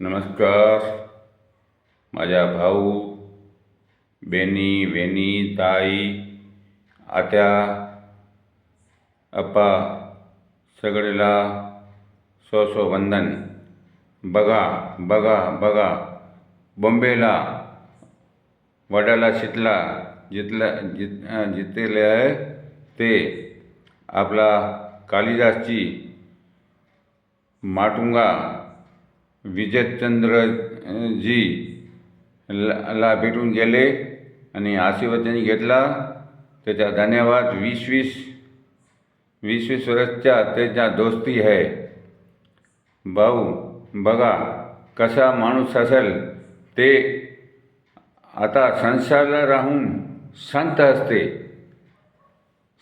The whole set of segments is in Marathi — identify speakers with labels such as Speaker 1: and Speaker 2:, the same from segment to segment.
Speaker 1: नमस्कार. माझ्या भाऊ, बेनी, वेणी, ताई, आत्या, अप्पा सगळेला सो वंदन. बघा बघा बघा, बॉम्बेला वडाला शितला जितेले आहे ते आपला कालिदासची माटुंगा विजयचंद्रजी ला भेटून गेले आणि आशीर्वचन घेतला. त्याचा धन्यवाद. 20-20 वर्षाच्या त्याच्या दोस्ती आहे. भाऊ बघा कसा माणूस असेल ते. आता संसाराला राहून संत असते,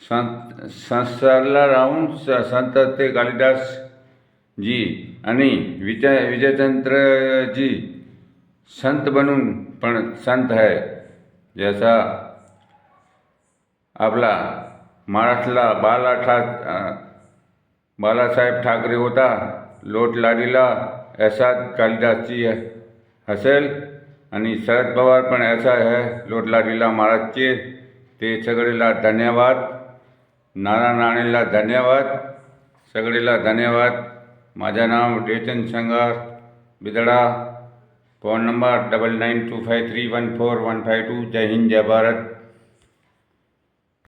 Speaker 1: संसाराला राहून संत असते कालिदास जी. आणि विजयचंद्रजी संत बनून पण संत आहे. जसा आपला महाराष्ट्राला बाळासाहेब ठाकरे होता लोट लाडीला, ऐसा कालिदासजी असेल. आणि शरद पवार पण ऐसा आहे लोट लाडीला महाराजचे. ते सगळेला धन्यवाद. नाना नाणेला धन्यवाद. सगळेला धन्यवाद. माझं नाव डेचन संगार बिदडा. Phone number 9925314152. जय हिंद, जय भारत.